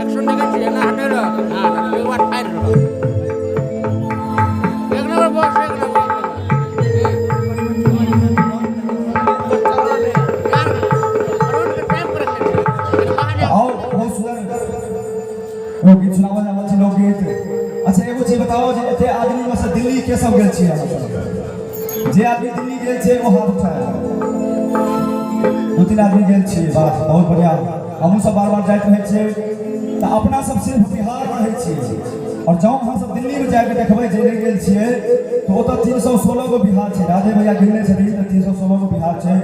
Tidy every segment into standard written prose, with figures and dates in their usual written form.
Action देखा ना हटे लो हां एक बार फायर लो एक नंबर बॉस एक नंबर वो गीत सुनावल जावल छी लोकगीत। अच्छा एगो चीज बताओ जे एते आदमी में से दिल्ली के सब गेल छी जे आदमी दिल्ली गेल छे वो हाथ उठाए दो तीन आदमी गेल छी वाह बहुत बढ़िया हमहू सब बार बार जाइत रहे छे त अपना सब सिर्फ बिहार में रहे छी और जब हम सब दिल्ली में जाके देखबै जे नहीं गेल छिए तो ओत 316 गो बिहार छे राजे भैया गिनने छथिन त 316 गो बिहार छे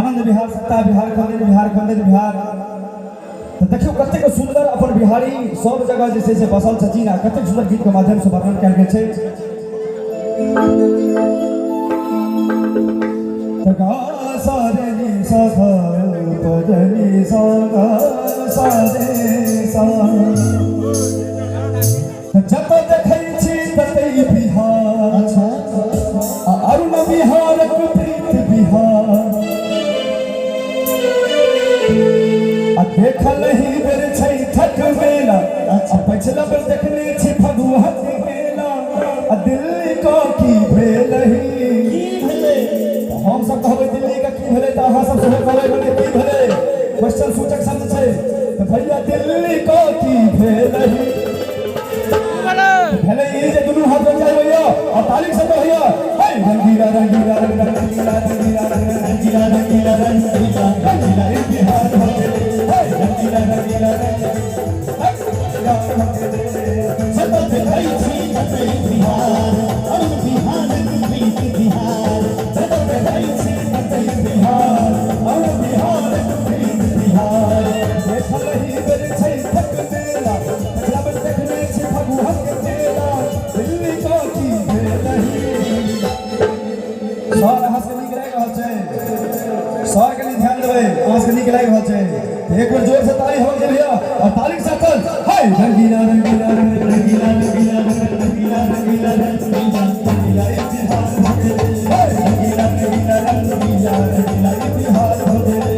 आनंद बिहार सत्ता बिहार खंडेज बिहार तो देखियो कतेक सुंदर अपन बिहारी सब जगह जैसे से बसल छथिन आ कतेक सुंदर गीत के माध्यम से वर्णन कयल गेल छै। तगा सारे सा पदनी सा सारे सा जब देखै छी ततै बिहार अच्छा अरुण बिहारक प्रीत बिहार देखल ही बेर छै छठ मेला पछला बेर देखने छी फगुआ के मेला आ दिल्ली का की भेल ही हम सब कहबै दिल्ली का की भेलै त अहाँ सब सेहो कहबै कि की भेलै क्वेश्चन सूचक शब्द छै त भैया दिल्ली का की भेल ही भेलै ई जे दुनू हाथ में जाय भैया और ताली से भैया हे रंगीला रंगीला रंगीला रंगीला रंगीला रंगीला रंगीला रंगीला बिहार हो गेलै रंगीला रंगीला रंगीला सब देखै छी ततै बिहार अरुण बिहार प्रीत बिहार सब देखै छी ततै बिहार अरुण बिहार प्रीत बिहार देखल ही बेर छै थक मेला पछला बेर देखने छी फगुआ के मेला दिल्ली का की भेल ही सर अहाँ से नीक लागि रहल छै सर के ध्यान देबै अहाँ से नीक लागि रहल छै एक बार जोर से ताली हो जाए भैया और ताली के साथ चल हाय रंगीला रंगीला रंगीला रंगीला रंगीला रंगीला रंगीला रंगीला बिहार हो गेलै हाय रंगीला रंगीला रंगीला रंगीला बिहार हो गेलै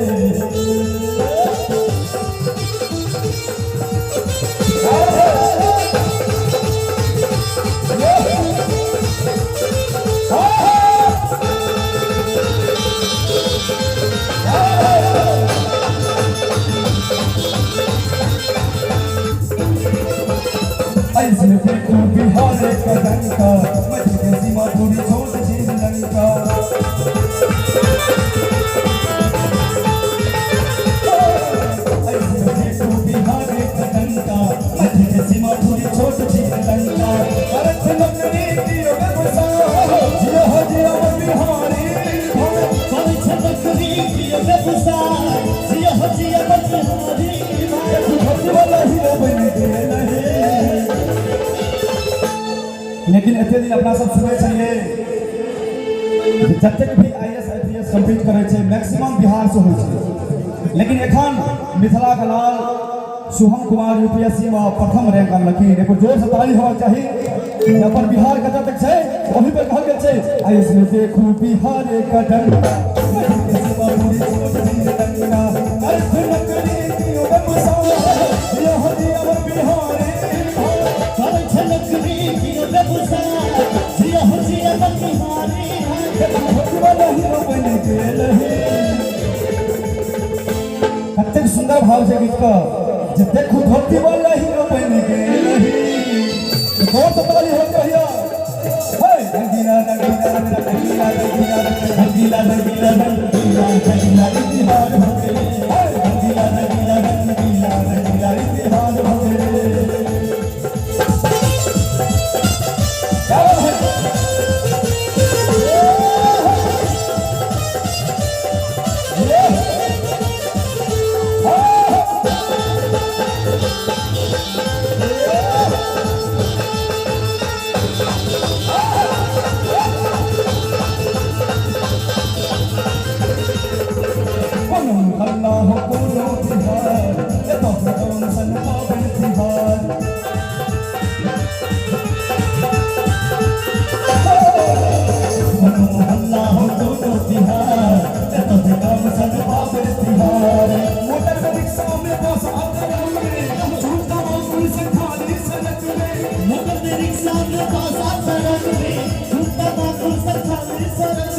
ऐसे देखो बिहार का डंका मध्य के सीमा पूरी छोड़ श्रीलंका ऐसे देखो बिहार का डंका मध्य के सीमा पूरी छोड़ श्रीलंका भारत नगरी दियो बसा जिया हो जिया बिहारी भारत नगरी दियो बसा जिया हो जिया बिहारी भक्ति वाला हीरो बन गेल लेकिन एते दिन अपना सब सुनै छलिए जतेक भी आईएएस आईपीएस कंप्लीट करे छै मैक्सिमम बिहार से होइ छै लेकिन एखन मिथिला के लाल शुभम कुमार यूपीएससी में प्रथम रैंक अनलखिन एको जोर से ताली होबाक चाही अपन बिहार कतऽ तक छै ओही पर कहल गेल छै आइस में देखू बिहार का डंका अर्थ नगरी दियो बसा दिया हो दिया बिहारी भारत नगरी दियो बसा दिया हो दिया बिहारी भक्ति वाला हीरो बन गेल हे कतेक सुंदर भाव छै गीत का जे देखू धरती वाला हीरो बन गेल ही बहुत ताली हो भैया हे रंगीला रंगीला रंगीला रंगीला रंगीला रंगीला रंगीला रंगीला बिहार हो गेलै हे रंगीला रंगीला रंगीला रंगीला बिहार हो गेलै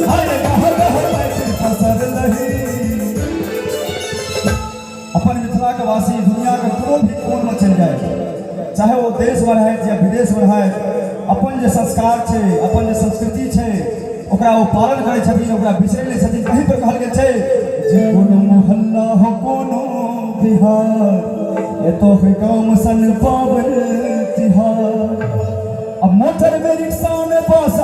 हाय गह गह मैथिल पसर लही। अपन मिथिला के वासी दुनिया के कोनो भी कोन में चल जाए, चाहे वो देश में रहे या विदेश में रहे, अपन जे संस्कार छे, अपन जे संस्कृति छे, ओकरा वो पालन करे छथिन, ओकरा बिसरे नहीं छथिन। कहीं पर कहल गेल छे जे कोनो मोहल्ला हो कोनो बिहार, ये तो है गाँव सन पावन तिहार। अब मोटर में रिक्शा में बस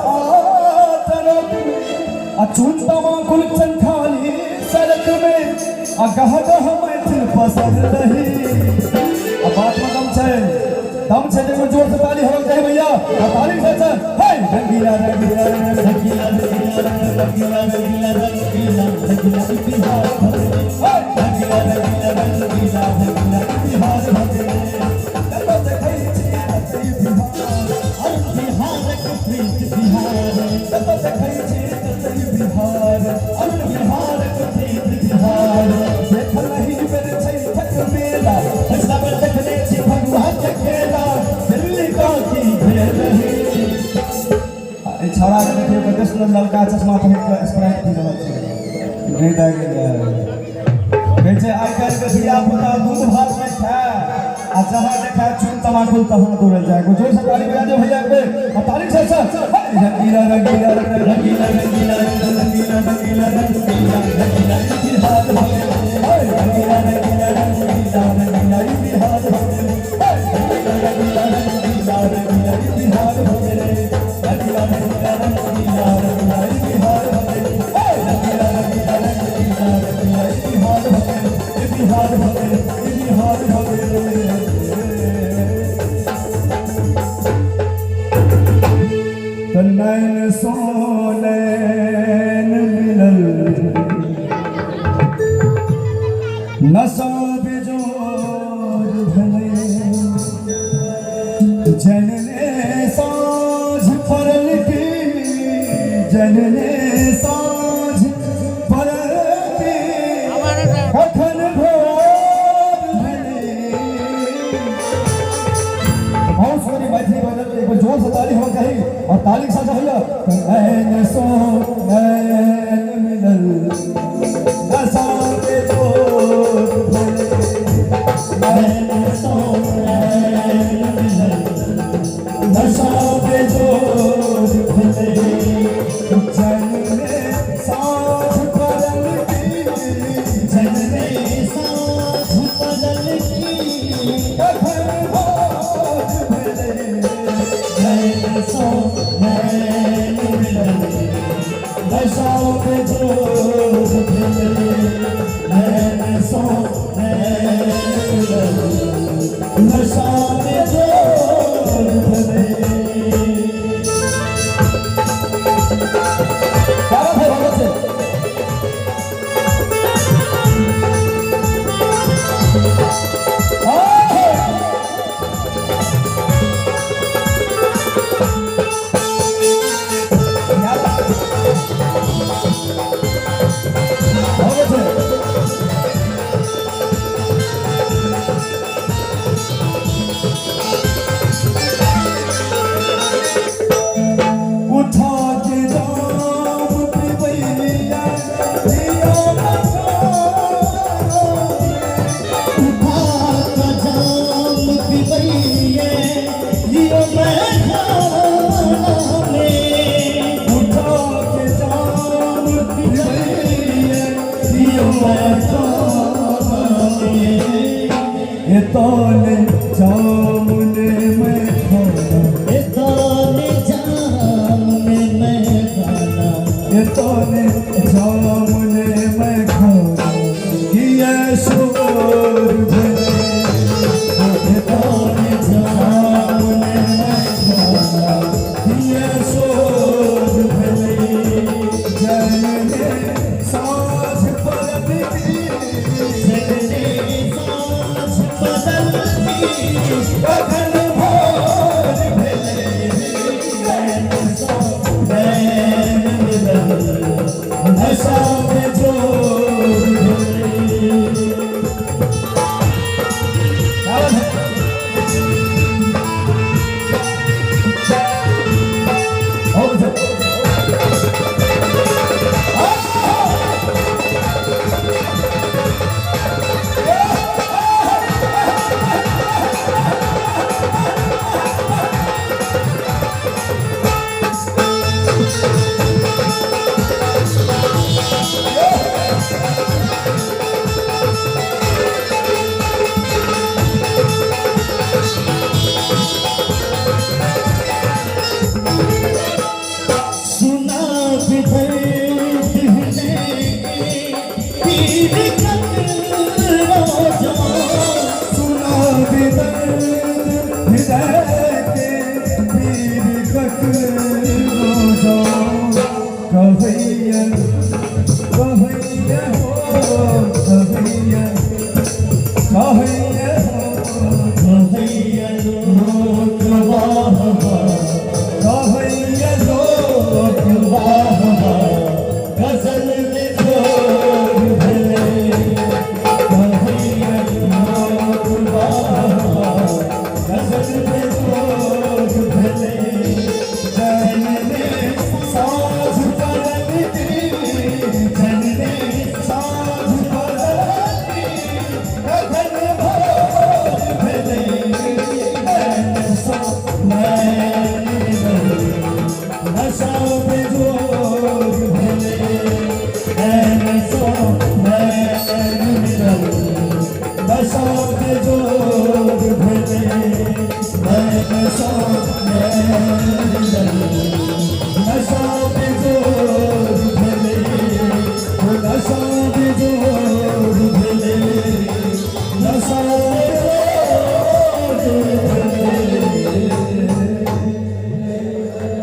चून तमाकुल चंखाली सड़क में गह गह मैथिल पसर लही। अब बात में दम छे देखो जोर से ताली हो जाए भैया, ताली से चल। हे रंगीला रंगीला रंगीला रंगीला रंगीला रंगीला रंगीला रंगीला बिहार भरे, हे रंगीला रंगीला रंगीला रंगीला बिहार भरे। तब देखै छी ततै बिहार, हर बिहार के प्रीत बिहार। तब देखै छी ततै बिहार, हर बिहार के प्रीत बिहार। देख नहीं मेरे छै थक मेला, हसला पर देखने छी भगवान के खेला, दिल्ली का की भेल रही। ए छौड़ा के देखियो कते सुंदर ललका चश्मा पहिर के स्प्राइट पी रहल छै, नहीं दागे कहै छै आइ काल्हि के धिया पुता दूध भात नहीं खाए, आ जहाँ देखा चून तमाकुल तहाँ दौड़ल जाए। जोर से ताली बजा दे भैया के, और ताली से रंगीला रंगीला रंगीला रंगीला रंगीला रंगीला रंगीला रंगीला बिहार भरे, रंगीला रंगीला रंगीला रंगीला बिहार भरे, रंगीला रंगीला रंगीला बिहार भरे, रंगीला रंगीला रंगीला रंगीला बिहार भरे, रंगीला रंगीला रंगीला रंगीला बिहार भरे, बिहार भरे, बिहार भरे। नैन सोनैन मिलल नशा बेजोर भले, जनने साँझ पड़ल की, जनने साँझ पड़ल की, कखन भोर भले। बहुत सारी मैथिली बजल, एक बार जोर से ताली हो कही, और ताली के साथ भैया नैन सोनैन मिलल नशा बेजोर भले, नैन सोनैन मिलल नशा बेजोर भले, जनने साँझ पड़ल की, जनने साँझ पड़ल की, कखन भोर भले। नैन सोनैन मिलल नशा बेजोर भले, नैन सोनैन मिलल नशा बेजोर भले। क्या बात है भगत से? उठा के जाम पिबैया दिया उठा के जाम पिबैया दिया उठा के जाम पिबैया दिया ये तोने जामुने में खाना, ये तोने जामुने में खाना, ये तोने जामुने में खाना, ये शोर भले, ये तोने जामुने में खाना, ये शोर भले, जनने साँझ पड़ल की, जनने साँझ पड़ल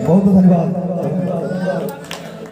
बहुत बहुत धन्यवाद।